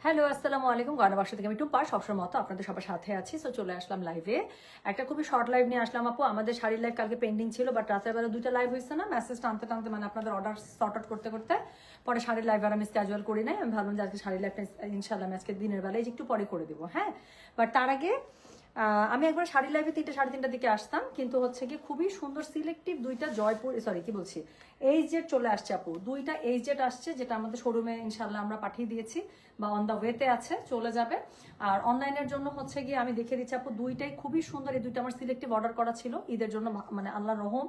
Hello, আসসালামু আলাইকুম। গয়না বাক্স থেকে আমি টুম্পা, সবসময় মতো আপনাদের সবার সাথে আছি। সো চলে আসলাম লাইভে, একটা খুবই শর্ট লাইভ নিয়ে আসলাম। আপু, আমাদের শাড়ির লাইভ কালকে পেন্ডিং ছিল, বাট রাতের বেলা 2টা লাইভ হয়েছে না, মেসেজ টানতে টানতে, মানে আপনাদের অর্ডার সর্ট আউট করতে করতে পরে শাড়ির লাইভ আর আমি স্ক্যাজুয়াল করি নাই। আমি ভাবলাম যে আজকে শাড়ির লাইভটা ইনশাল্লাহ আমি আজকে দিনের বেলায় একটু পরে করে দেবো। হ্যাঁ, বাট তার আগে আমি একবার শাড়ি লাইভে 3টে সাড়ে 3টার দিকে আসতাম, কিন্তু হচ্ছে কি খুবই সুন্দর সিলেক্টিভ 2টা জয়পুর, সরি কি বলছি, এইচজেড চলে আসছে আপু। 2টা এইচজেড আসছে, যেটা আমাদের শোরুমে ইনশাল্লাহ আমরা পাঠিয়ে দিয়েছি বা অন দ্য ওয়েতে আছে, চলে যাবে। আর অনলাইনের জন্য হচ্ছে গিয়ে আমি দেখে দিচ্ছি আপু, 2টাই খুবই সুন্দর। এই 2টা আমার সিলেক্টিভ অর্ডার করা ছিল ঈদের জন্য, মানে আল্লাহ রহম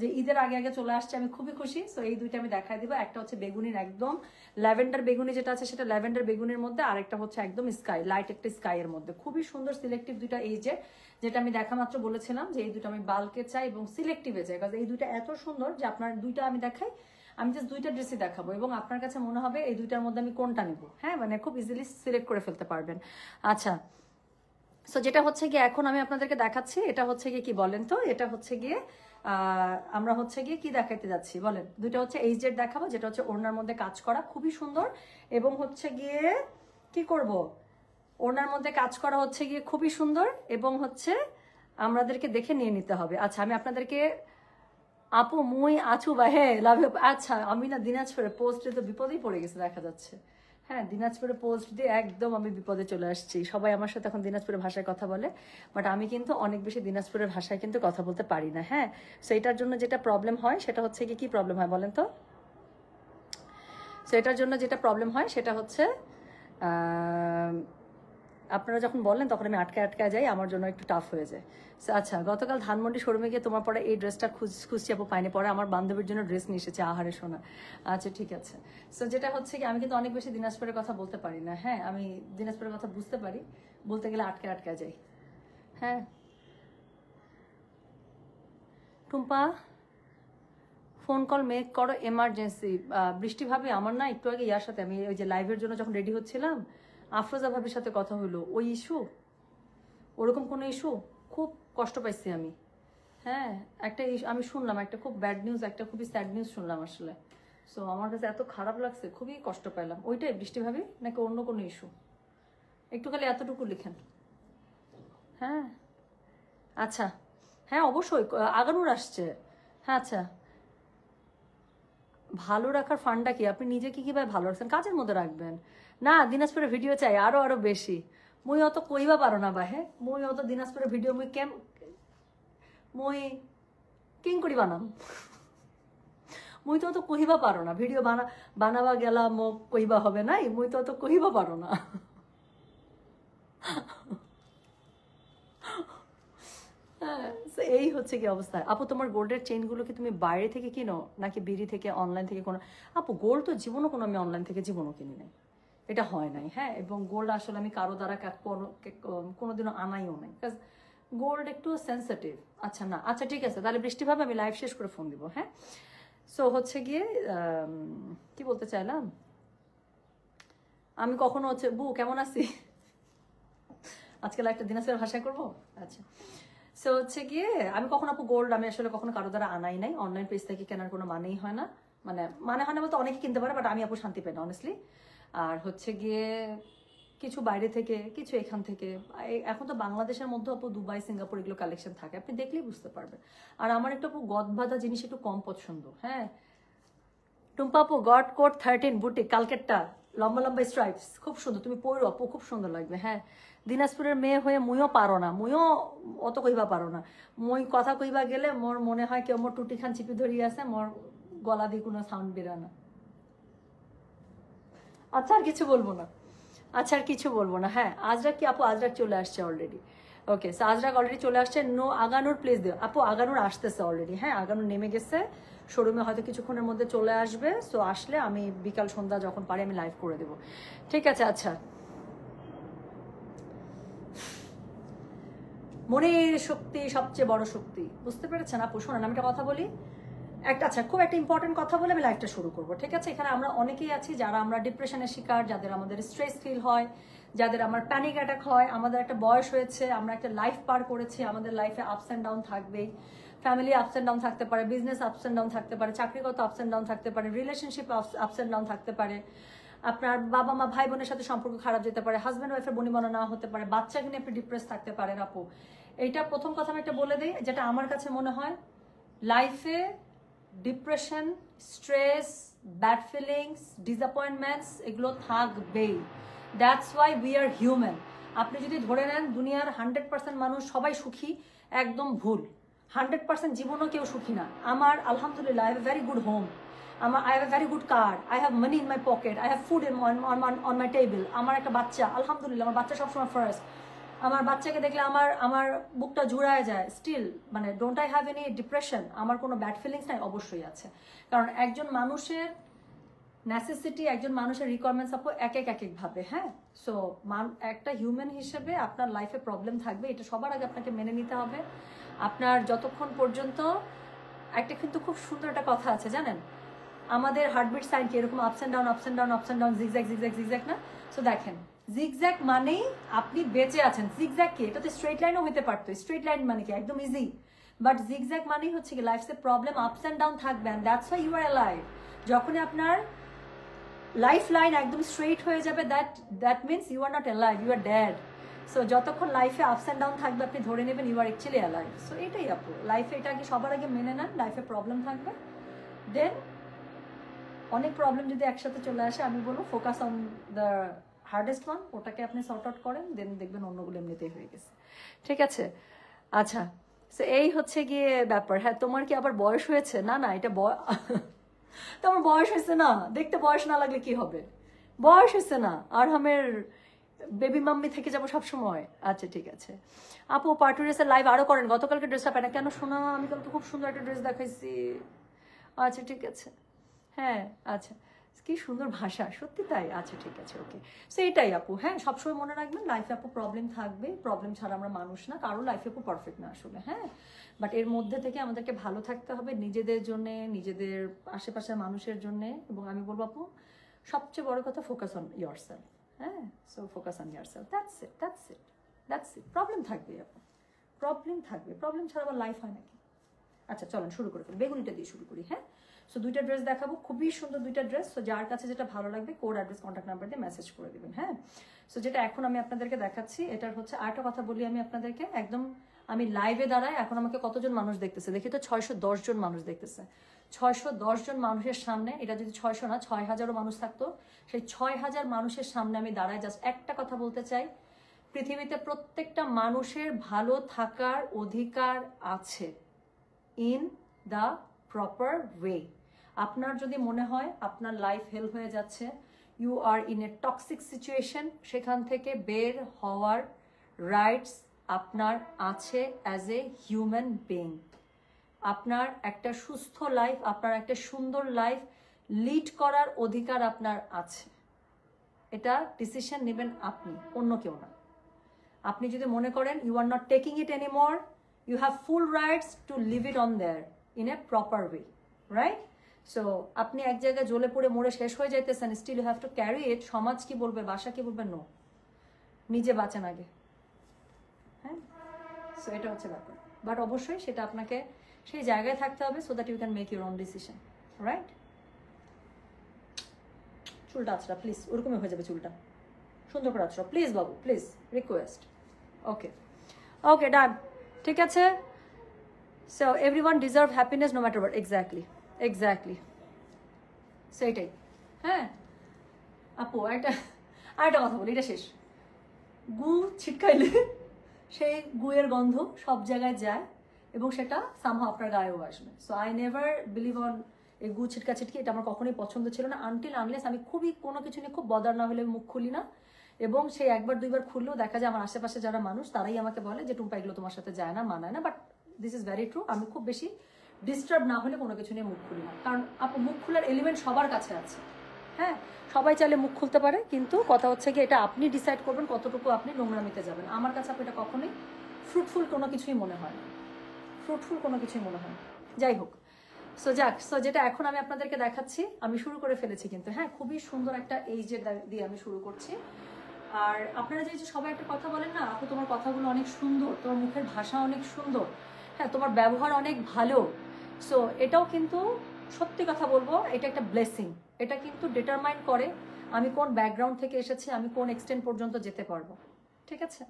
যে ঈদের আগে আগে চলে আসছে, আমি খুবই খুশি। সো এই 2টা আমি দেখাই দিব। একটা হচ্ছে বেগুনির একদম ল্যাভেন্ডার বেগুনি যেটা আছে সেটা ল্যাভেন্ডার বেগুনির মধ্যে, আর একটা হচ্ছে একদম স্কাই লাইট, একটা স্কাই এর মধ্যে। খুবই সুন্দর সিলেক্টিভ 2টা এইজের, যেটা আমি দেখা মাত্র বলেছিলাম যে এই 2টা আমি বাল্কে চাই এবং সিলেক্টিভে চাই, কারণ এই 2টা এত সুন্দর যে আপনার 2টা আমি দেখাই, আমি জাস্ট 2টা ড্রেসই দেখাবো এবং আপনার কাছে মনে হবে এই 2টার মধ্যে আমি কোনটা নেব। হ্যাঁ, মানে খুব ইজিলি সিলেক্ট করে ফেলতে পারবেন। আচ্ছা, সো যেটা হচ্ছে গিয়ে এখন আমি আপনাদেরকে দেখাচ্ছি, এটা হচ্ছে গিয়ে কি বলেন তো, এটা হচ্ছে গিয়ে আমরা হচ্ছে গিয়ে কি দেখাতে যাচ্ছি বলেন। 2টা হচ্ছে এইচজেড দেখাবো, যেটা হচ্ছে ওড়নার মধ্যে কাজ করা, খুবই সুন্দর। এবং হচ্ছে গিয়ে কি করব, ওড়নার মধ্যে কাজ করা হচ্ছে গিয়ে খুবই সুন্দর, এবং হচ্ছে আমাদেরকে দেখে নিয়ে নিতে হবে। আচ্ছা, আমি আপনাদেরকে, আপু মুই আছু বা হে লাভ ইউ। আচ্ছা, আমি না দিনাজপুরে পোস্টে তো বিপদেই পড়ে গেছে দেখা যাচ্ছে। হ্যাঁ, দিনাজপুরে পোস্ট দিয়ে একদম আমি বিপদে চলে আসছি। সবাই আমার সাথে এখন দিনাজপুরের ভাষায় কথা বলে, বাট আমি কিন্তু অনেক বেশি দিনাজপুরের ভাষায় কিন্তু কথা বলতে পারি না। হ্যাঁ, সো এটার জন্য যেটা প্রবলেম হয় সেটা হচ্ছে কি প্রবলেম হয় বলেন তো। সো এটার জন্য যেটা প্রবলেম হয় সেটা হচ্ছে আপনারা যখন বলেন তখন আমি আটকায় যাই, আমার জন্য একটু টাফ হয়ে যায়। আচ্ছা, গতকাল ধানমন্ডি শোরুমে গিয়ে তোমার পরে এই ড্রেসটা খুঁজছি আপু, পাইনি। পরে আমার বান্ধবীর জন্য ড্রেস নিয়ে এসেছে, আহারে শোনা। আচ্ছা ঠিক আছে। সো যেটা হচ্ছে কি, আমি কিন্তু অনেক বেশি দিনাজপুরের কথা বলতে পারি না। হ্যাঁ, আমি দিনাজপুরের কথা বুঝতে পারি, বলতে গেলে আটকায় যাই। হ্যাঁ টুম্পা, ফোন কল মেক করো এমার্জেন্সি। বৃষ্টি ভাবি, আমার না একটু আগে ইয়ার সাথে, আমি ওই যে লাইভের জন্য যখন রেডি হচ্ছিলাম, আফরোজা ভাবির সাথে কথা হলো। ওই ইস্যু, ওরকম কোনো ইস্যু, খুব কষ্ট পাইছি আমি। হ্যাঁ, একটা আমি শুনলাম, একটা খুব ব্যাড নিউজ, একটা খুবই স্যাড নিউজ শুনলাম আসলে। সো আমার কাছে এত খারাপ লাগছে, খুবই কষ্ট পেলাম। ওইটাই বৃষ্টি ভাবি, নাকি অন্য কোনো ইস্যু? একটু খালি এতটুকু লিখেন। হ্যাঁ আচ্ছা, হ্যাঁ অবশ্যই আগানুর আসছে। হ্যাঁ আচ্ছা, ভালো রাখার ফান্ডটা কি, আপনি নিজেকে কিভাবে ভালো রাখছেন, কাজের মধ্যে রাখবেন না। দিনাজপুরের ভিডিও চাই আরো আরো বেশি। মুই অত কইবা পারো না বা, হ্যাঁ মুই অত দিনাজপুরের ভিডিও মুই কিং করি বানাম। মুই তো অত কহিবা পারো না, ভিডিও বানাবা গেলা মোক কহিবা হবে নাই, মুই তো অত কহিবা পারো না। হ্যাঁ, এই হচ্ছে কি অবস্থা। আপু, তোমার গোল্ডের চেইনগুলো কি তুমি বাইরে থেকে কিনো নাকি বিড়ি থেকে, অনলাইন থেকে কোনো? আপু, গোল্ড তো জীবনও কোনো আমি অনলাইন থেকে জীবনও কিনি নাই, এটা হয় নাই। হ্যাঁ, এবং গোল্ড আসলে আমি কারো দ্বারা কোনোদিনও আনাইও নাই, বিকজ গোল্ড একটু সেন্সিটিভ। আচ্ছা না, আচ্ছা ঠিক আছে, তাহলে বৃষ্টিভাবে আমি লাইভ শেষ করে ফোন দিব। হ্যাঁ, সো হচ্ছে গিয়ে কি বলতে চাইলাম, আমি কখনো হচ্ছে বউ কেমন আছি, আজকে লাইভটা দিনাজপুরের ভাষায় করবো। আচ্ছা, সো হচ্ছে গিয়ে আমি কখনো আপু গোল্ড আমি আসলে কখনো কারো দ্বারা আনাই নাই, অনলাইন পেজ থেকে কেনার কোনো মানেই হয় না। মানে হয় না বলতে অনেকে কিনতে পারে, বাট আমি আপু শান্তি পাই না অনেস্টলি। আর হচ্ছে গিয়ে কিছু বাইরে থেকে, কিছু এখান থেকে। এখন তো বাংলাদেশের মধ্যে আপু দুবাই, সিঙ্গাপুর এগুলো কালেকশন থাকে, আপনি দেখলেই বুঝতে পারবেন। আর আমার একটু আপু গদবাঁধা জিনিস একটু কম পছন্দ। হ্যাঁ টুম্পা আপু, গড কোড 13 বুটিক, কালকেটটা, লম্বা লম্বা স্ট্রাইপস, খুব সুন্দর। তুমি পরো আপু, খুব সুন্দর লাগবে। হ্যাঁ, দিনাজপুরের মেয়ে হয়ে মুইও পারো না, মুইও অত কইবা পারো না। মই কথা কইবা গেলে মোর মনে হয় কেউ মোর টুটি খান চিপি ধরিয়ে আছে, মোর গলা দিয়ে কোনো সাউন্ড বেরা না। আচ্ছা আর কিছু বলবো না, আচ্ছা আর কিছু বলবো না। হ্যাঁ, আজরাক কি আপু, আজরাক চলে আসছে অলরেডি। ওকে, সো আজরাক অলরেডি চলে আসছে। নো আগানুর প্লিজ দিও আপু, আগানুর আসতেছে অলরেডি। হ্যাঁ, আগানুর নেমে গেছে শোরুমে, হয়তো কিছুক্ষণের মধ্যে চলে আসবে। সো আসলে আমি বিকাল সন্ধ্যা যখন পারি আমি লাইভ করে দেবো, ঠিক আছে। আচ্ছা, মনের শক্তি সবচেয়ে বড় শক্তি, বুঝতে পেরেছেন আপু? শোনেন, আমি একটা কথা বলি, আচ্ছা খুব একটা ইম্পর্টেন্ট কথা বলে আমি লাইভটা শুরু করবো, ঠিক আছে? এখানে আমরা অনেকেই আছি যারা আমরা ডিপ্রেশনের শিকার, যাদের আমাদের স্ট্রেস ফিল হয়, যাদের আমার প্যানিক অ্যাটাক হয়। আমাদের একটা বয়স হয়েছে, আমরা একটা লাইফ পার করেছি, আমাদের লাইফে আপস অ্যান্ড ডাউন থাকবেই। ফ্যামিলি আপস অ্যান্ড ডাউন থাকতে পারে, বিজনেস আপস অ্যান্ড ডাউন থাকতে পারে, চাকরিগত আপস অ্যান্ড ডাউন থাকতে পারে, রিলেশনশিপ আপস অ্যান্ড ডাউন থাকতে পারে। আপনার বাবা মা ভাই বোনের সাথে সম্পর্ক খারাপ যেতে পারে, হাজব্যান্ড ওয়াইফের বনিবনা না হতে পারে, বাচ্চাকে নিয়ে আপনি ডিপ্রেস থাকতে পারেন আপু। এইটা প্রথম কথা আমি একটা বলে দিই, যেটা আমার কাছে মনে হয় লাইফে ডিপ্রেশন, স্ট্রেস, ব্যাড ফিলিংস, ডিসঅ্যাপয়েন্টমেন্টস এগুলো থাকবেই। That's why we are human. আপনি যদি ধরে নেন দুনিয়ার 100% মানুষ সবাই সুখী, একদম ভুল। 100% জীবনও কেউ সুখী না। আমার আলহামদুলিল্লাহ I have a very good home, I have a very good car, I have money in my pocket, I have food on my table. আমার একটা বাচ্চা, আলহামদুলিল্লাহ আমার বাচ্চা সবসময় ফার্স্ট। আমার বাচ্চাকে দেখলে আমার বুকটা জুড়ায় যায় স্টিল। মানে don't I have any depression, আমার কোনো ব্যাড ফিলিংস নাই? অবশ্যই আছে। কারণ একজন মানুষের নেসেসিটি, একজন মানুষের রিকোয়ারমেন্টস আপু এক ভাবে। হ্যাঁ, সো একটা হিউম্যান হিসেবে আপনার লাইফে প্রবলেম থাকবে, এটা সবার আগে আপনাকে মেনে নিতে হবে। আপনার যতক্ষণ পর্যন্ত একটা কিন্তু খুব সুন্দর একটা কথা আছে জানেন, আমাদের হার্টবিট সাইন কি এরকম ups and down ups and down ups and down, zigzag zigzag zigzag না? সো দেখেন জিগজ্যাগ মানেই আপনি বেঁচে আছেন। জিগজ্যাগ কি? এটা তো স্ট্রেট লাইনও হতে পারতো। স্ট্রেট লাইন মানে কি? একদম ইজি। বাট জিগজ্যাগ মানেই হচ্ছে কি লাইফে প্রবলেম, আপস অ্যান্ড ডাউন থাকবে, and that's why you are alive. যখনই আপনার লাইফ লাইন একদম স্ট্রেট হয়ে যাবে, that means you are not alive, you are dead. So যতক্ষণ লাইফে আপস অ্যান্ড ডাউন থাকবে আপনি ধরে নেবেন you are actually alive. So এটাই আপু লাইফে, এটা কি সবার আগে মেনে নেন। লাইফে প্রবলেম থাকবে, দেন অনেক প্রবলেম যদি একসাথে চলে আসে, আমি বলবো focus on the hardest one, ওটাকে আপনি সর্ট আউট করেন, দেন দেখবেন অন্যগুলো এমনিতেই হয়ে গেছে। ঠিক আছে? আচ্ছা, সো এই হচ্ছে গিয়ে ব্যাপার। হ্যাঁ, তোমার কি আবার বয়স হয়েছে? না না, এটা তোমার বয়স হয়েছে না, দেখতে বয়স না লাগলে কি হবে? বয়স হয়েছে না, আর আমের বেবি মাম্মি থেকে যাবো সবসময়। আচ্ছা ঠিক আছে আপু, পার্টি ড্রেসের লাইভ আরো করেন। গতকালকে ড্রেসটা পাই না কেন শোনা? আমি কালকে খুব সুন্দর একটা ড্রেস দেখাইছি। আচ্ছা ঠিক আছে, হ্যাঁ আচ্ছা, কি সুন্দর ভাষা, সত্যি তাই। আচ্ছা ঠিক আছে, ওকে। সো এটাই আপু। হ্যাঁ, সবসময় মনে রাখবেন লাইফে আপু প্রবলেম থাকবে, প্রবলেম ছাড়া আমরা মানুষ না, কারো লাইফে আপু পারফেক্ট না আসলে। হ্যাঁ, বাট এর মধ্যে থেকে আমাদেরকে ভালো থাকতে হবে নিজেদের জন্য, নিজেদের আশেপাশের মানুষের জন্য। এবং আমি বলবো আপু সবচেয়ে বড় কথা, ফোকাস অন ইয়ার সেলফ। হ্যাঁ, so focus on year self, that's it, that's it, that's it. Problem থাকবে আপু, প্রবলেম থাকবে, প্রবলেম ছাড়া আবার লাইফ হয় নাকি? আচ্ছা চলেন শুরু করে ফেলি, বেগুনিটা দিয়ে শুরু করি। হ্যাঁ, সো দুইটা ড্রেস দেখাবো, খুবই সুন্দর দুইটা ড্রেস। সো যার কাছে যেটা ভালো লাগবে কোড অ্যাড্রেস কন্ট্যাক্ট নাম্বার দিয়ে মেসেজ করে দিবেন। হ্যাঁ, সো যেটা এখন আমি আপনাদেরকে দেখাচ্ছি, এটার হচ্ছে আরেকটা কথা বলি আমি আপনাদেরকে, একদম আমি লাইভে দাঁড়াই, এখন আমাকে কতজন মানুষ দেখতেছে দেখি তো, 610 জন মানুষ দেখতেছে। 610 জন মানুষের সামনে, এটা যদি 600 না 6000ও মানুষ থাকতো, সেই 6000 মানুষের সামনে আমি দাঁড়াই, জাস্ট একটা কথা বলতে চাই, পৃথিবীতে প্রত্যেকটা মানুষের ভালো থাকার অধিকার আছে, ইন দ্য প্রপার ওয়ে। আপনার যদি মনে হয় আপনার লাইফ হেল হয়ে যাচ্ছে, you are in a toxic situation, সেখান থেকে বের হওয়ার রাইটস আপনার আছে অ্যাজ এ হিউম্যান বিইং। আপনার একটা সুস্থ লাইফ, আপনার একটা সুন্দর লাইফ লিড করার অধিকার আপনার আছে। এটা ডিসিশন নেবেন আপনি, অন্য কেউ না। আপনি যদি মনে করেন you are not taking it anymore, you have full rights to live it on there in a proper way, right? So আপনি এক জায়গায় জ্বলে পড়ে মরে শেষ হয়ে যাইতেছেন, still you have to carry it, সমাজ কি বলবে, বাসা কি বলবে, নো, নিজে বাঁচেন আগে। হ্যাঁ, সো এটা হচ্ছে ব্যাপার। বাট অবশ্যই সেটা আপনাকে সেই জায়গায় থাকতে হবে, so that you can make your own decision, right? চুলটা আছড়া প্লিজ, ওরকমই হয়ে যাবে চুলটা, সুন্দর করে আছড়া প্লিজ বাবু, please, request. Okay okay, done, ঠিক আছে। So everyone deserve happiness no matter what. Exactly, exactly, সেইটাই। হ্যাঁ আপু, আরেকটা কথা বলি, এটা শেষ। গু ছিটকাইলে সেই গুয়ের গন্ধ সব জায়গায় যায় এবং সেটা সামহাও আপনার গায়েও আসবে। So I never believe on এই গু ছিটকা ছিটকি, এটা আমার কখনোই পছন্দ ছিল না, আনটিল আনলেস আমি খুবই কোনো কিছু নিয়ে খুব বদার না হলে মুখ খুলি না। এবং সেই একবার দুইবার খুললেও দেখা যায় আমার আশেপাশে যারা মানুষ তারাই আমাকে বলে যে টুম্পা এগুলো তোমার সাথে যায় না, মানায় না। But this is very true, আমি খুব বেশি ডিস্টার্ব না হলে কোনো কিছু নিয়ে মুখ খুলি না। কারণ আপু মুখ খোলার এলিমেন্ট সবার কাছে আছে। হ্যাঁ, সবাই চাইলে মুখ খুলতে পারে, কিন্তু কথা হচ্ছে কি এটা আপনি ডিসাইড করবেন কতটুকু আপনি নোংরামিতে যাবেন। আমার কাছে আপনি এটা কখনোই ফ্রুটফুল কোনো কিছুই মনে হয় না, ফ্রুটফুল কোনো কিছুই মনে হয় না। যাই হোক, সো যাক, সো যেটা এখন আমি আপনাদেরকে দেখাচ্ছি, আমি শুরু করে ফেলেছি কিন্তু। হ্যাঁ, খুবই সুন্দর একটা এইজের দিয়ে আমি শুরু করছি। আর আপনারা যে সবাই একটা কথা বলেন না, আপু তোমার কথাগুলো অনেক সুন্দর, তোমার মুখের ভাষা অনেক সুন্দর, হ্যাঁ তোমার ব্যবহার অনেক ভালো। সো এটাও কিন্তু সত্যি কথা বলবো, এটা একটা ব্লেসিং। এটা কিন্তু ডিটারমাইন করে আমি কোন ব্যাকগ্রাউন্ড থেকে এসেছি, আমি কোন এক্সটেন্ট পর্যন্ত যেতে পারবো, ঠিক আছে?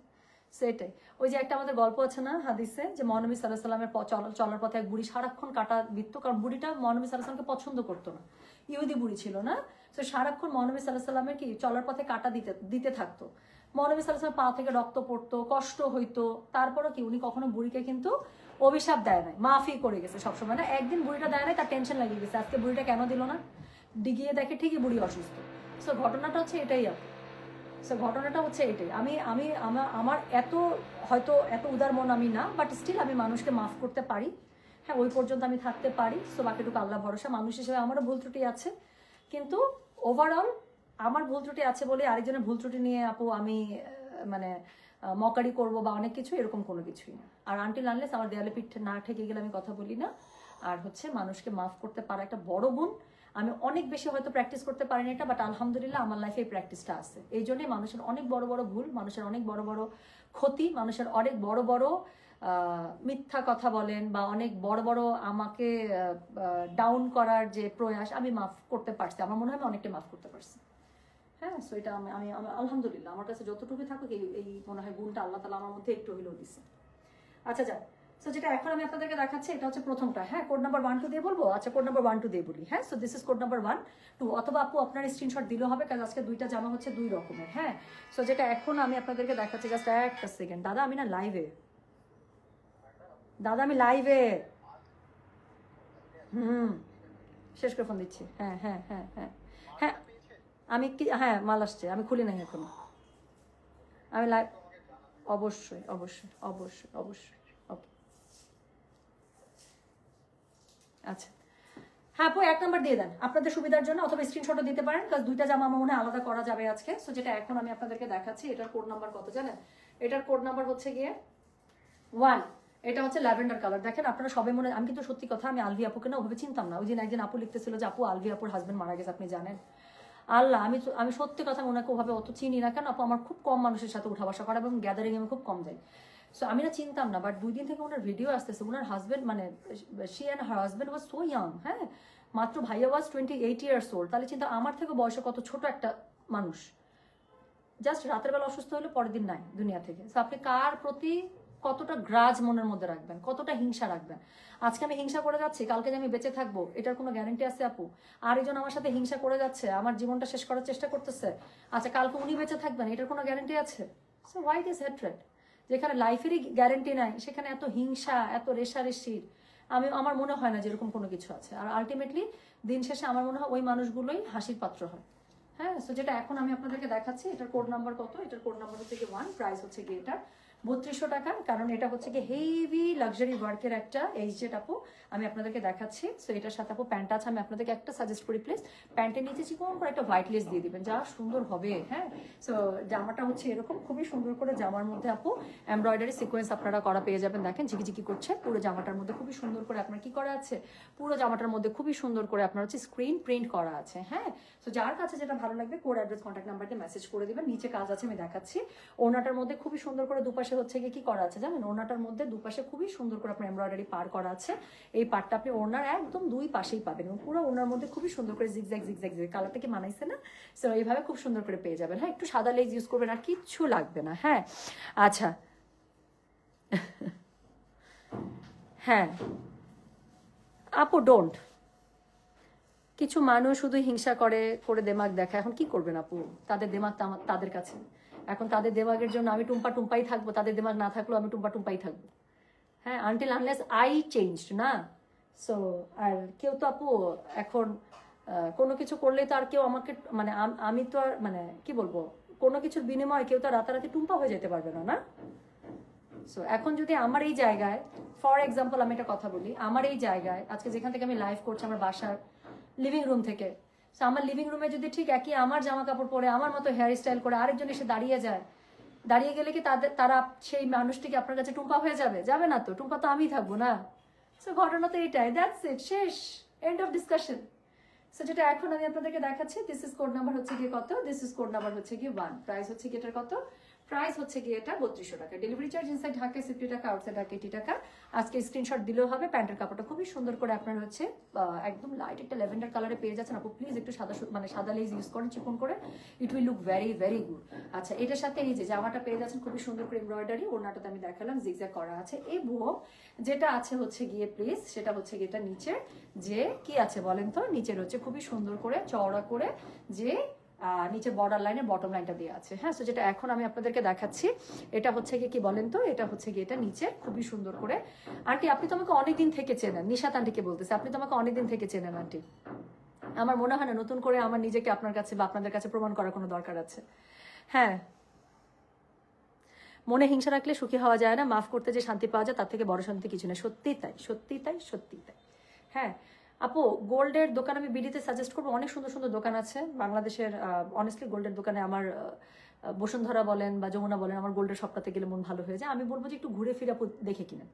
সেটাই। ওই যে একটা আমাদের গল্প আছে না হাদিসে, যে মহানবী সাল্লাল্লাহু আলাইহি সাল্লামের চলার পথে এক বুড়ি সারাক্ষণ কাটা বিত্ত, কারণ বুড়িটা মহানবী সাল্লাল্লাহু আলাইহি সাল্লামকে পছন্দ করতো না, ইহুদি বুড়ি ছিল না। তো সারাক্ষণ মহানবী সাল্লাল্লাহু আলাইহি সাল্লামের কি চলার পথে কাটা দিতে থাকতো। মহানবী সাল্লাল্লাহু আলাইহি সাল্লামের পা থেকে রক্ত পড়তো, কষ্ট হইতো, তারপরও কি উনি কখনো বুড়িকে কিন্তু অভিশাপ দেয় নাই, মাফি করে গেছে সবসময়। না একদিন বুড়িটা দেয় নাই, তার টেনশন লাগিয়ে গেছে, আজকে বুড়িটা কেন দিল না, ডিগিয়ে দেখে ঠিকই বুড়ি অসুস্থ। সো ঘটনাটা হচ্ছে এটাই আপু। সো ঘটনাটা হচ্ছে এটাই। আমার হয়তো এত উদার মন আমি না, বাট স্টিল আমি মানুষকে মাফ করতে পারি, হ্যাঁ ওই পর্যন্ত আমি থাকতে পারি। সো বাকিটুকু আল্লাহ ভরসা। মানুষ হিসেবে আমারও ভুল ত্রুটি আছে, কিন্তু ওভারঅল আমার ভুল ত্রুটি আছে বলে আরেকজনের ভুল ত্রুটি নিয়ে আপু আমি মানে মকারি করবো বা অনেক কিছু, এরকম কোনো কিছুই না। আর আনটিল আনলেস আমার দেয়ালে পিঠ না ঠেকে গেলে আমি কথা বলি না। আর হচ্ছে মানুষকে মাফ করতে পারা একটা বড় গুণ। আমি অনেক বেশি হয়তো প্র্যাকটিস করতে পারিনি এটা, বাট আলহামদুলিল্লাহ আমার লাইফে এই প্র্যাকটিসটা আছে। এই জন্যই মানুষের অনেক বড় বড় ভুল, মানুষের অনেক বড় বড় ক্ষতি, মানুষের অনেক বড় বড় মিথ্যা কথা বলেন বা অনেক বড় বড় আমাকে ডাউন করার যে প্রয়াস, আমি মাফ করতে পারছি। আমার মনে হয় আমি অনেকটা মাফ করতে পারছি। হ্যাঁ, সো এটা আমি আলহামদুলিল্লাহ আমার কাছে যতটুকু থাকুক এই মনে হয় গুণটা আল্লাহ তাআলা আমার মধ্যে একটু হলেও দিছে। আচ্ছা যাক, সো যেটা এখন আমি আপনাদেরকে দেখাচ্ছি এটা হচ্ছে প্রথমটা। হ্যাঁ, কোড নাম্বার 1 2 দিয়ে বলবো। আচ্ছা, কোড নাম্বার 1 2 দিয়ে বলি। হ্যাঁ, so this is code number 1 2, অথবা আপু আপনার স্ক্রিনশট দিলেও হবে, কারণ আজকে দুইটা জামা হচ্ছে দুই রকমের। হ্যাঁ, সো যেটা এখন আমি আপনাদেরকে দেখাচ্ছি, জাস্ট একটা সেকেন্ড। দাদা আমি না লাইভে, দাদা আমি লাইভে। শেষ করে ফোন দিচ্ছি। হ্যাঁ হ্যাঁ হ্যাঁ হ্যাঁ হ্যাঁ, আমি কি, হ্যাঁ মাল আসছে, আমি খুলি নাই এখনো, আমি লাইভ। অবশ্যই অবশ্যই অবশ্যই অবশ্যই, ওকে। আচ্ছা হ্যাঁ আপু, 1 নাম্বার দিয়ে দেন আপনাদের সুবিধার জন্য, অথবা স্ক্রিনশটও দিতে পারেন, কারণ দুইটা জামা আমার মনে হয় আলাদা করা যাবে আজকে। সো যেটা এখন আমি আপনাদেরকে দেখাচ্ছি, এটার কোড নাম্বার কত জানেন? এটার কোড নাম্বার হচ্ছে গিয়ে 1। এটা হচ্ছে ল্যাভেন্ডার কালার। দেখেন আপনারা সবাই মনে, আমি কিন্তু সত্যি কথা, আমি আলভি আপুকে না ওভাবে চিনতাম না। ওই দিন একদিন আপু লিখতেছিল যে আপু আলভি আপুর হাজবেন্ড মারা গেছে, আপনি জানেন? আল্লাহ, আমি সত্যি কথা ওনাকে ওভাবে অত চিনি না। কেন আপু, আমার খুব কম মানুষের সাথে উঠা বসা করা এবং গ্যাদারিং আমি খুব কম যাই। সো আমি না চিনতাম না, বাট 2 দিন থেকে ওনার ভিডিও আসতেছে। ওনার হাজবেন্ড মানে she and her husband was so young. হ্যাঁ, মাত্র ভাইয়া ওয়াজ 28 ইয়ার্স ওল্ড। তাহলে চিন্তা, আমার থেকে বয়সে কত ছোট একটা মানুষ, জাস্ট রাতের বেলা অসুস্থ হলে পরের দিন নাই দুনিয়া থেকে। তো আপনি কার প্রতি কতটা গ্রাজ মনের মধ্যে রাখবেন, কতটা হিংসা রাখবেন। আজকে আমি হিংসা করে যাচ্ছি, কালকে যে আমি বেঁচে থাকবো এটার কোনো গ্যারান্টি আছে আপু? আরেকজন আমার সাথে হিংসা করে যাচ্ছে, আমার জীবনটা শেষ করার চেষ্টা করতেছে, আচ্ছা কালকে উনি বেঁচে থাকবেন, এটার কোনো গ্যারান্টি আছে? So why this হ্যাট্রেড? যেখানে লাইফেরই গ্যারান্টি নাই, সেখানে এত হিংসা, এত রেশারেশির, আমার মনে হয় না যে এরকম কোনো কিছু আছে। আর আলটিমেটলি দিন শেষে আমার মনে হয় ওই মানুষগুলোই হাসির পাত্র হয়। হ্যাঁ, সো যেটা এখন আমি আপনাদেরকে দেখাচ্ছি, এটার কোড নাম্বার কত? এটার কোড নাম্বার হচ্ছে কি 1, প্রাইস হচ্ছে কি এটা 3200 টাকা। কারণ এটা হচ্ছে কি হেভি লাক্সারি ওয়ার্কের একটা এইচজেড আপু, আমি আপনাদেরকে দেখাচ্ছি। সো এটার সাথে আপু প্যান্ট আছে, আমি আপনাদেরকে একটা সাজেস্ট করি প্লিজ, প্যান্টের নিচে চিকন করে একটা হোয়াইট লেস দিয়ে দিবেন, যা সুন্দর হবে। হ্যাঁ, সো জামাটা হচ্ছে এরকম খুবই সুন্দর করে, জামার মধ্যে আপু এমব্রয়ডারি সিকোয়েন্স আপনারা করা পেয়ে যাবেন। দেখেন ঝিকিঝিকি করছে, পুরো জামাটার মধ্যে খুবই সুন্দর করে আপনার কি করা আছে, পুরো জামাটার মধ্যে খুবই সুন্দর করে আপনার হচ্ছে স্ক্রিন প্রিন্ট করা আছে। হ্যাঁ, সো যার কাছে যেটা ভালো লাগবে কোড অ্যাড্রেস কন্ট্যাক্ট নাম্বার দিয়ে মেসেজ করে দিবেন। নিচে কাজ আছে আমি দেখাচ্ছি। ওনাটার মধ্যে খুবই সুন্দর করে দুপাশে হচ্ছে কি করা আছে জানেন? ওনাটার মধ্যে দুপাশে খুবই সুন্দর করে আপনার এমব্রয়ডারি পার করা আছে। এই পার্টটা আপনি ওনার একদম দুই পাশেই পাবেন, এবং পুরো ওনার মধ্যে খুবই সুন্দর করে জিগজ্যাগ জিগজ্যাগ, কালারটা কি মানাইছে না? সো এইভাবে খুব সুন্দর করে পেয়ে যাবেন। হ্যাঁ, একটু সাদা লেজ ইউজ করবেন, আর কিচ্ছু লাগবে না। হ্যাঁ, আচ্ছা হ্যাঁ আপু ডোন্ট, কিছু মানুষ শুধু হিংসা করে করে দেমাগ দেখা। এখন কি করবেন আপু, তাদের দেমাগ তাদের কাছে। এখন তাদের দেমাগের জন্য আমি টুম্পা টুম্পাই থাকবো, তাদের দেমাগ না থাকলেও আমি টুম্পা টুম্পাই থাকবো। হ্যাঁ, আনটিল আনলেস আই চেঞ্জড না। সো আর কেউ তো আপু এখন কোনো কিছু করলেই তো আর কেউ আমাকে মানে আমি তো আর মানে কি বলবো, কোনো কিছুর বিনিময়ে কেউ তো রাতারাতি টুম্পা হয়ে যেতে পারবে না, না? সো এখন যদি আমার এই জায়গায়, ফর এক্সাম্পল আমি একটা কথা বলি, আমার এই জায়গায় আজকে যেখান থেকে আমি লাইভ করছি আমার বাসার লিভিং রুম থেকে, সো আমার লিভিং রুমে যদি ঠিক একই আমার জামা কাপড় পরে আমার মতো হেয়ার স্টাইল করে আরেকজন এসে দাঁড়িয়ে যায়, দাঁড়িয়ে গেলে কি তারা সেই মানুষটিকে আপনার কাছে টুম্পা হয়ে যাবে? যাবে না তো, টুম্পা তো আমি থাকবো না। সো ঘটনা তো এটাই, দ্যাটস ইট, শেষ, এন্ড অফ ডিসকাশন। সো যেটা এখন আমি আপনাদেরকে দেখাচ্ছি, দিস ইজ কোড নাম্বার হচ্ছে কি কত? দিস ইজ কোড নাম্বার হচ্ছে কি 1, প্রাইস হচ্ছে কি এটার কত? প্রাইস হচ্ছে গিয়ে এটা 3200 টাকা। ডেলিভারি চার্জ ইনসাইড ঢাকা 50 টাকা, আউটসাইড ঢাকা 80 টাকা। আজকে স্ক্রিনশট দিলেও হবে। প্যান্টের কাপড়টা খুবই সুন্দর করে আপনার হচ্ছে একদম লাইট একটা ল্যাভেন্ডার কালারে পেয়ে যাচ্ছেন। আপু প্লিজ একটু সাদা মানে সাদা লেস ইউজ করেন চিকন করে, it will look very very good. আচ্ছা, এটার সাথে এই যে জামাটা পেয়ে যাচ্ছেন খুবই সুন্দর করে এমব্রয়ডারি, ওড়নাটাতে আমি দেখালাম জিগজ্যাগ করা আছে। এবং যেটা আছে হচ্ছে গিয়ে প্লিজ সেটা হচ্ছে গিয়ে এটা নিচের যে কি আছে বলেন তো, নিচের হচ্ছে খুবই সুন্দর করে চওড়া করে যে নিচে বর্ডার লাইনে বটম লাইনটা দেওয়া আছে। হ্যাঁ, সো যেটা এখন আমি আপনাদেরকে দেখাচ্ছি এটা হচ্ছে গিয়ে কি বলেন তো, এটা হচ্ছে গিয়ে এটা নিচে খুবই সুন্দর করে। আন্টি আপনি তো আমাকে অনেকদিন থেকে চেনেন, নিশাত আন্টিকে বলতেছে, আপনি তো আমাকে অনেকদিন থেকে চেনেন আন্টি। আমার মনে হয় না নতুন করে আমার নিজেকে আপনার কাছে বা আপনাদের কাছে প্রমাণ করার কোনো দরকার আছে। হ্যাঁ, মনে হিংসা রাখলে সুখী হওয়া যায় না, মাফ করতে যে শান্তি পাওয়া যায় তার থেকে বড় শান্তি কিছু না। সত্যি তাই, সত্যি তাই, সত্যি তাই। হ্যাঁ আপু, গোল্ডের দোকান আমি বিডিতে সাজেস্ট করবো, অনেক সুন্দর সুন্দর দোকান আছে বাংলাদেশের। অনেস্টলি গোল্ডের দোকানে আমার বসুন্ধরা বলেন বা যমুনা বলেন, আমার গোল্ডের শপটাতে গেলে মন ভালো হয়ে যায়। আমি বলবো যে একটু ঘুরে ফিরে আপু দেখে কিনেন,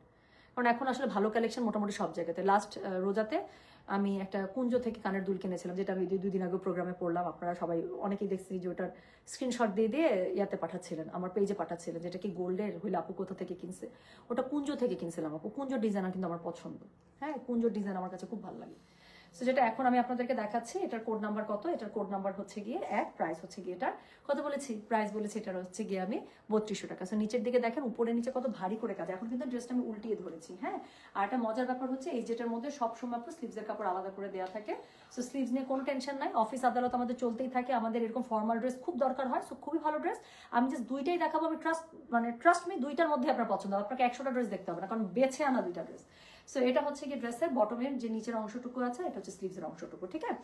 কারণ এখন আসলে ভালো কালেকশন মোটামুটি সব জায়গাতে। লাস্ট রোজাতে আমি একটা কুঞ্জ থেকে কানের দুল কিনেছিলাম, যেটা আমি 2 দিন আগে প্রোগ্রামে পড়লাম। আপনারা সবাই অনেকেই দেখছি যে ওটার স্ক্রিনশট দিয়ে দিয়ে ইয়াতে পাঠাচ্ছিলেন, আমার পেজে পাঠাচ্ছিলেন, যেটা কি গোল্ডের হইলে আপু কোথা থেকে কিনছে। ওটা কুঞ্জ থেকে কিনছিলাম আপু। কুঞ্জ ডিজাইন কিন্তু আমার পছন্দ। হ্যাঁ, কুঞ্জ ডিজাইন আমার কাছে খুব ভালো লাগে। সো যেটা এখন আমি আপনাদেরকে দেখাচ্ছি, এটার কোড নাম্বার কত, এটার কোড নাম্বার হচ্ছে গিয়ে 1, প্রাইস হচ্ছে গিয়ে এটার কত বলেছি, প্রাইস বলেছি এটার হচ্ছে গিয়ে আমি 3200 টাকা। সো নিচের দিকে দেখেন উপরে নিচে কত ভারী করে কাজ। এখন কিন্তু ড্রেসটা আমি উল্টিয়ে ধরেছি। হ্যাঁ, আর একটা মজার ব্যাপার হচ্ছে এই যেটার মধ্যে সবসময় আপনার স্লিভসের কাপড় আলাদা করে দেওয়া থাকে। সো স্লিভস নিয়ে কোনো টেনশন নাই, অফিস আদালত আমাদের চলতেই থাকে, আমাদের এরকম ফর্মাল ড্রেস খুব দরকার হয়। সো খুবই ভালো ড্রেস। আমি জাস্ট দুইটাই দেখাবো, আমি ট্রাস্ট মি দুইটার মধ্যে আপনার পছন্দ হবে, আপনাকে 100টা ড্রেস দেখতে হবে না, কারণ বেছে আনা দুইটা ড্রেস। সো এটা হচ্ছে গিয়ে ড্রেসের বটমের যে নিচের অংশটুকু আছে, এটা হচ্ছে স্লিভসের অংশটুকু। ঠিক আছে,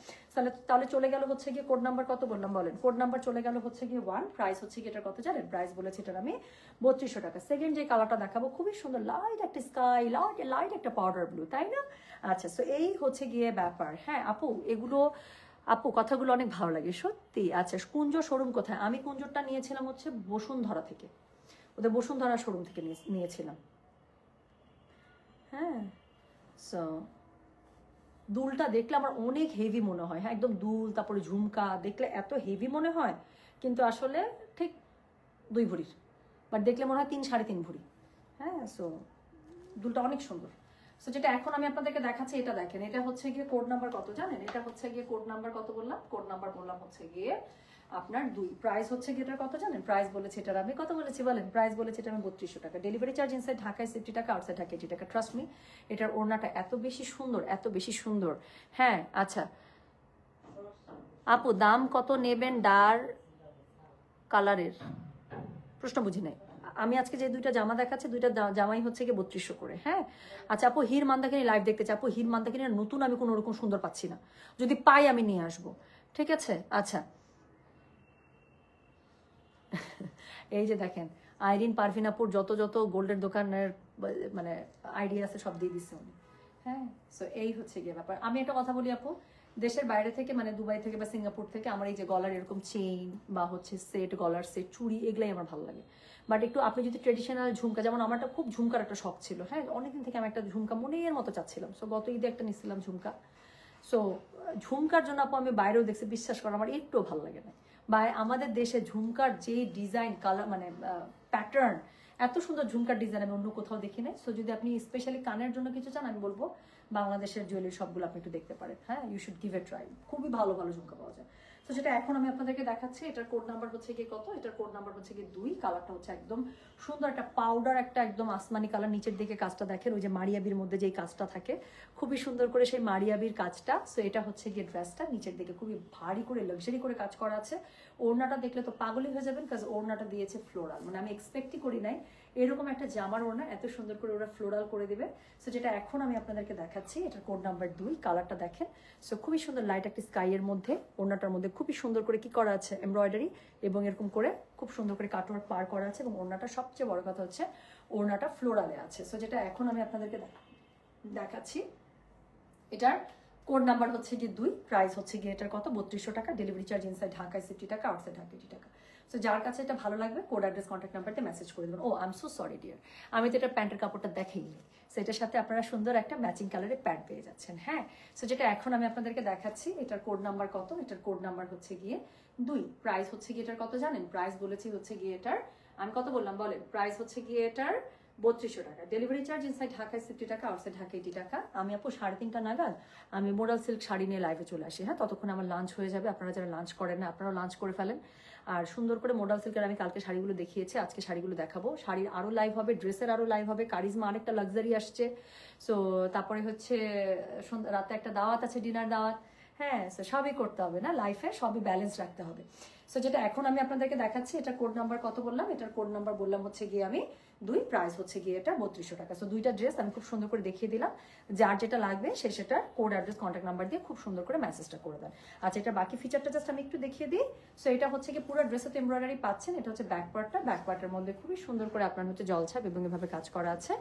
তাহলে চলে গেল হচ্ছে গিয়ে কোড নাম্বার কত বললাম বলেন, কোড নাম্বার চলে গেল হচ্ছে গিয়ে 1, প্রাইস হচ্ছে গিয়ে এটার কত জানেন, প্রাইস বলেছি এটার আমি 3200 টাকা। সেকেন্ড যে কালারটা দেখাবো খুবই সুন্দর, লাইট একটা স্কাই, লাইট একটা পাউডার ব্লু, তাই না? আচ্ছা, সো এই হচ্ছে গিয়ে ব্যাপার। হ্যাঁ আপু, এগুলো আপু কথাগুলো অনেক ভালো লাগে সত্যি। আচ্ছা, কুঞ্জ শোরুম কোথায়? আমি কুঞ্জটা নিয়েছিলাম হচ্ছে বসুন্ধরা থেকে, ওদের বসুন্ধরা শোরুম থেকে নিয়েছিলাম। হ্যাঁ, সো দুলটা দেখলে আমার অনেক হেভি মনে হয়। হ্যাঁ, একদম দুল, তারপরে ঝুমকা দেখলে এত হেভি মনে হয়, কিন্তু আসলে ঠিক 2 ভরির, বাট দেখলে মনে হয় 3-3.5 ভরি। হ্যাঁ, সো দুলটা অনেক সুন্দর। সো যেটা এখন আমি আপনাদেরকে দেখাচ্ছি এটা দেখেন, এটা হচ্ছে গিয়ে কোড নাম্বার কত জানেন, এটা হচ্ছে গিয়ে কোড নাম্বার কত বললাম, কোড নাম্বার বললাম হচ্ছে গিয়ে আপনার 2, প্রাইস হচ্ছে গিয়ে এটার কত জানেন, প্রাইস বলেছি এটার আমি কত বলেছি বলেন, প্রাইস বলেছি এটা আমি 3200 টাকা। ডেলিভারি চার্জ ইনসাইড ঢাকায় 50 টাকা, আউটসাইড ঢাকা 80 টাকা। ট্রাস্ট মি, এটার ওড়নাটা এত বেশি সুন্দর, এত বেশি সুন্দর। হ্যাঁ, আচ্ছা আপু দাম কত নেবেন ডার্ক কালারের? প্রশ্ন বুঝি নাই। আমি আজকে যে 2টা জামা দেখাচ্ছি, 2টা জামাই হচ্ছে গিয়ে 3200 করে। হ্যাঁ, আচ্ছা আপু হির মান্দাকিনী লাইভ দেখতে চাই। আপু হির মান্দাকিনী নতুন আমি কোনো রকম সুন্দর পাচ্ছি না, যদি পাই আমি নিয়ে আসবো। ঠিক আছে, আচ্ছা এই যে দেখেন আইরিন পারভিনাপুর যত যত গোল্ডের দোকানের মানে আইডিয়া আছে সব দিয়ে দিচ্ছে উনি। হ্যাঁ, সো এই হচ্ছে গিয়ে ব্যাপার। আমি একটা কথা বলি আপু, দেশের বাইরে থেকে মানে দুবাই থেকে বা সিঙ্গাপুর থেকে আমার এই যে গলার এরকম চেইন বা হচ্ছে সেট, গলার সেট, চুড়ি, এগুলাই আমার ভালো লাগে। বাট একটু আপনি যদি ট্রেডিশনাল ঝুমকা, যেমন আমারটা খুব ঝুমকার একটা শখ ছিল। হ্যাঁ, অনেকদিন থেকে আমি একটা ঝুমকা মনের মতো চাচ্ছিলাম। সো গত ঈদে একটা নিচ্ছিলাম ঝুমকা। সো ঝুমকার জন্য আপু আমি বাইরেও দেখছি, বিশ্বাস করো আমার একটুও ভালো লাগে না। বা আমাদের দেশে ঝুমকার যে ডিজাইন, কালার, মানে প্যাটার্ন, এত সুন্দর ঝুমকার ডিজাইন আমি অন্য কোথাও দেখি নাই। সো যদি আপনি স্পেশালি কানের জন্য কিছু চান, আমি বলবো বাংলাদেশের জুয়েলারি শপগুলো আপনি একটু দেখতে পারেন। হ্যাঁ, you should give a try, খুবই ভালো ভালো ঝুমকা পাওয়া যায়। তো যেটা এখন আমি আপনাদেরকে দেখাচ্ছি, এটার কোড নাম্বার হচ্ছে গিয়ে কত, এটার কোড নাম্বার হচ্ছে গিয়ে 2, কালারটা হচ্ছে একদম সুন্দর একটা পাউডার, একটা একদম আসমানি কালার। নিচের দিকে কাজটা দেখেন, ওই যে মারিয়াবির মধ্যে যেই কাজটা থাকে, খুবই সুন্দর করে সেই মারিয়াবির কাজটা। সো এটা হচ্ছে গিয়ে ড্রেসটা, নিচের দিকে খুবই ভারী করে লাক্সারি করে কাজ করা আছে। ওড়নাটা দেখলে তো পাগলই হয়ে যাবেন, কাজ ওড়নাটা দিয়েছে ফ্লোরাল, মানে আমি এক্সপেক্টই করি নাই এরকম একটা জামার ওড়না এত সুন্দর করে ওরা ফ্লোরাল করে দিবে। সো যেটা এখন আমি আপনাদেরকে দেখাচ্ছি, এটার কোড নাম্বার 2, কালারটা দেখেন। সো খুবই সুন্দর লাইট একটা স্কাইয়ের মধ্যে, ওড়নাটার মধ্যে খুবই সুন্দর করে কি করা আছে, এমব্রয়ডারি, এবং এরকম করে খুব সুন্দর করে কাটওয়ার্ক পার করা আছে। এবং ওড়নাটা সবচেয়ে বড় কথা হচ্ছে ওড়নাটা ফ্লোরালে আছে। সো যেটা এখন আমি আপনাদেরকে দেখাচ্ছি, এটার কোড নাম্বার হচ্ছে গিয়ে 2, প্রাইস হচ্ছে গিয়ে এটার কত, 3200 টাকা। ডেলিভারি চার্জ ইনসাইড ঢাকায় 50 টাকা, আউটসাইড ঢাকা 80 টাকা। সো যার কাছে এটা ভালো লাগবে কোড অ্যাড্রেস কন্ট্যাক্ট নাম্বারতে মেসেজ করে দেবেন। Oh I am so sorry dear, আমি তো এটা প্যান্টের কাপড়টা দেখাইনি। সো এটার সাথে আপনারা সুন্দর একটা ম্যাচিং কালারের প্যান্ট পেয়ে যাচ্ছেন। হ্যাঁ, সো যেটা এখন আমি আপনাদেরকে দেখাচ্ছি, এটার কোড নাম্বার কত, এটার কোড নাম্বার হচ্ছে গিয়ে 2, প্রাইস হচ্ছে গিয়ে এটার কত জানেন, প্রাইস বলেছি হচ্ছে গিয়ে এটার আমি কত বললাম বলেন, প্রাইস হচ্ছে গিয়ে এটার 3200 টাকা, ডেলিভারি চার্জ ইনসাইড ঢাকায় 60 টাকা, আউটসাইড ঢাকা 80 টাকা। আমি আপু 3:30 নাগাদ আমি মোডাল সিল্ক শাড়ি নিয়ে লাইভে চলে আসি, হ্যাঁ ততক্ষণ আমার লাঞ্চ হয়ে যাবে। আপনারা যারা লাঞ্চ করেন না আপনারাও লাঞ্চ করে ফেলেন। আর সুন্দর করে মোডাল সিল্কের আমি কালকে শাড়িগুলো দেখিয়েছি, আজকে শাড়িগুলো দেখাবো। শাড়ির আরও লাইভ হবে, ড্রেসের আরও লাইভ হবে, কারিজমা আরেকটা লাক্সারি আসছে। সো তারপরে হচ্ছে রাতে একটা দাওয়াত আছে, ডিনার দাওয়াত, হ্যাঁ সবই করতে হবে না লাইফে, সবই ব্যালেন্স রাখতে হবে। সো যেটা এখন আমি আপনাদেরকে দেখাচ্ছি, এটার কোড নাম্বার কত বললাম, এটার কোড নাম্বার বললাম হচ্ছে গিয়ে আমি 2, প্রাইস হচ্ছে গিয়ে এটা 3200 টাকা। সো দুইটা ড্রেস আমি খুব সুন্দর করে দেখিয়ে দিলাম, যার যেটা লাগবে সে সেটা কোড অ্যাড্রেস কন্ট্যাক্ট নাম্বার দিয়ে খুব সুন্দর করে মেসেজটা করে দেন। আচ্ছা এটা বাকি ফিচারটা জাস্ট আমি একটু দেখিয়ে দিই। সো এটা হচ্ছে কি পুরো ড্রেসে তো এমব্রয়ডারি পাচ্ছেন, এটা হচ্ছে ব্যাক পার্টটা, ব্যাক পার্টের মধ্যে খুবই সুন্দর করে আপনার হচ্ছে জলছাপ এবং এভাবে কাজ করা আছে,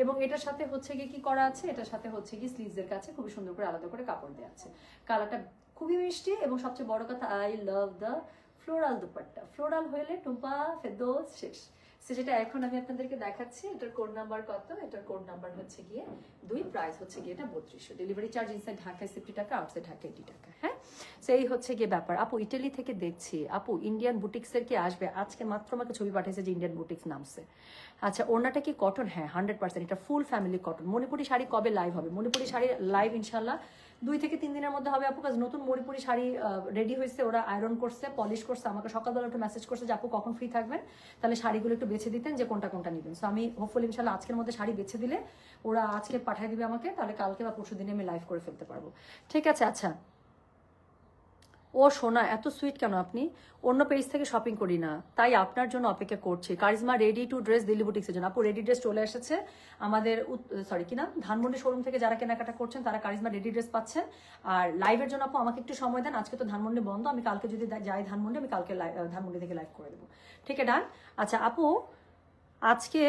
এবং এটার সাথে হচ্ছে গিয়ে কি করা আছে, এটার সাথে হচ্ছে গিয়ে স্লিভসের কাছে খুবই সুন্দর করে আলাদা করে কাপড় দেওয়া আছে। কালারটা খুবই মিষ্টি, এবং সবচেয়ে বড় কথা I love the floral dupatta. Floral হইলে টুম্পা ফেরদৌস শেষ। সে যেটা এখন আমি আপনাদেরকে দেখাচ্ছি, এটার কোড নাম্বার কত, এটার কোড নাম্বার হচ্ছে গিয়ে 2, প্রাইস হচ্ছে গিয়ে এটা 3200, ডেলিভারি চার্জ ইনসাইড ঢাকায় 60 টাকা, আউটসাইড ঢাকায় 80 টাকা। হ্যাঁ সেই হচ্ছে গিয়ে ব্যাপার। আপু ইটালি থেকে দেখছি, আপু ইন্ডিয়ান বুটিক্সের কি আসবে? আজকে মাত্র আমাকে ছবি পাঠিয়েছে যে ইন্ডিয়ান বুটিক্স নামছে। আচ্ছা ওনাটা কি কটন? হ্যাঁ 100%, এটা full family cotton. Manipuri sari কবে লাইভ হবে? মণিপুরি শাড়ি লাইভ ইনশাল্লাহ 2 থেকে 3 দিনের মধ্যে হবে আপু, কাজ নতুন মণিপুরি শাড়ি রেডি হয়েছে, ওরা আয়রন করছে, পলিশ করছে, আমাকে সকালবেলা একটু মেসেজ করছে যে আপু কখন ফ্রি থাকবেন, তাহলে শাড়িগুলো একটু বেছে দিতেন যে কোনটা কোনটা নেবেন। সো আমি হোপফুলি ইনশাল্লাহ আজকের মধ্যে শাড়ি বেছে দিলে ওরা আজকে পাঠিয়ে দিবে আমাকে, তাহলে কালকে বা পরশু দিনে আমি লাইভ করে ফেলতে পারবো। ঠিক আছে। আচ্ছা ও সোনা এত সুইট কেন আপনি? অন্য পেজ থেকে শপিং করি না, তাই আপনার জন্য অপেক্ষা করছি। Charisma ready to dress Delhi বুটিক্সের জন্য। আপু রেডি ড্রেস চলে এসেছে আমাদের, সরি কি নাম, ধানমন্ডি শোরুম থেকে যারা কেনাকাটা করছেন তারা কারিজমা রেডি ড্রেস পাচ্ছেন। আর লাইভের জন্য আপু আমাকে একটু সময় দেন, আজকে তো ধানমন্ডি বন্ধ, আমি কালকে যদি যাই ধানমন্ডি, আমি কালকে ধানমন্ডি থেকে লাইভ করে দেবো। ঠিক আছে ডান। আচ্ছা আপু আজকে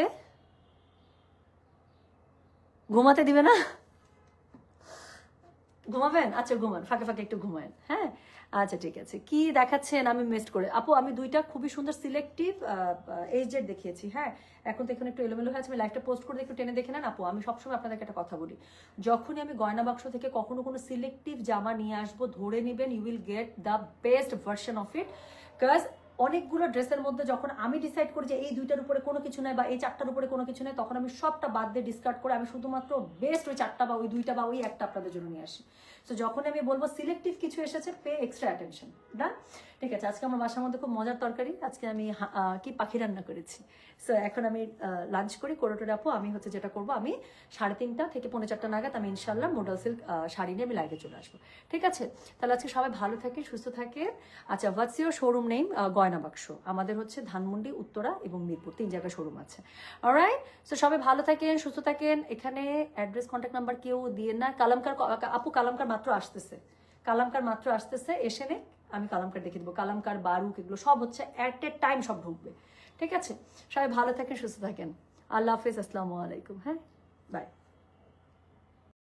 ঘুমাতে দিবে না? ঘুমাবেন? আচ্ছা ঘুমান, ফাঁকে ফাঁকে একটু ঘুমায়েন। হ্যাঁ আচ্ছা ঠিক আছে। কি দেখাচ্ছেন আমি মিসড করে? আপু আমি দুইটা খুবই সুন্দর সিলেক্টিভ এইচজেড দেখিয়েছি। হ্যাঁ এখন তো এখানে একটু এলোমেলো হয়ে আছে, আমি লাইভটা পোস্ট করে একটু টেনে দেখে নেন। আপু আমি সবসময় আপনাদেরকে একটা কথা বলি, যখনই আমি গয়না বাক্স থেকে কখনো কোনো সিলেক্টিভ জামা নিয়ে আসবো, ধরে নেবেন you will get the best version of it. Because অনেকগুলো ড্রেসের মধ্যে যখন আমি ডিসাইড করি যে এই দুইটার উপরে কোনো কিছু নেই বা এই 4টার উপরে কোনো কিছু নেই, তখন আমি সবটা বাদ দিয়ে ডিসকার্ড করে আমি শুধুমাত্র বেস্ট ওই 4টা বা ওই 2টা বা ওই একটা আপনাদের জন্য নিয়ে আসি। সো যখন আমি বলবো সিলেক্টিভ কিছু এসেছে, পে এক্সট্রা অ্যাটেনশন। ডান। ঠিক আছে। আজকে আমার বাসার মধ্যে খুব মজার তরকারি, আজকে আমি কি পাখি রান্না করেছি। সো এখন আমি লাঞ্চ করি কোরোটোর আপু। আমি হচ্ছে যেটা করবো, আমি 3:30 থেকে 4:45 নাগাদ আমি ইনশাল্লাহ মোডাল সিল্ক শাড়ি নিয়ে আমি লাইভে চলে আসবো। ঠিক আছে। তাহলে আজকে সবাই ভালো থাকে, সুস্থ থাকে। আচ্ছা হোয়াটস ইউর শোরুম নেম? গয়না বাক্স। আমাদের হচ্ছে ধানমন্ডি, উত্তরা এবং মিরপুর, 3 জায়গায় শোরুম আছে। অলরাইট। সো সবাই ভালো থাকেন, সুস্থ থাকেন। এখানে অ্যাড্রেস কন্ট্যাক্ট নাম্বার কেউ দিয়ে না। কালামকার আপু, কালামকার মাত্র আসতেছে, কালামকার মাত্র আসতেছে, এসে নে আমি কালামকার দেখে দেবো। কালামকার, বারুক এগুলো সব হচ্ছে অ্যাট এ টাইম সব ঢুকবে। ঠিক আছে। সবাই ভালো থাকেন, সুস্থ থাকেন। আল্লাহ হাফিজ, আসসালামু আলাইকুম। হ্যাঁ বাই।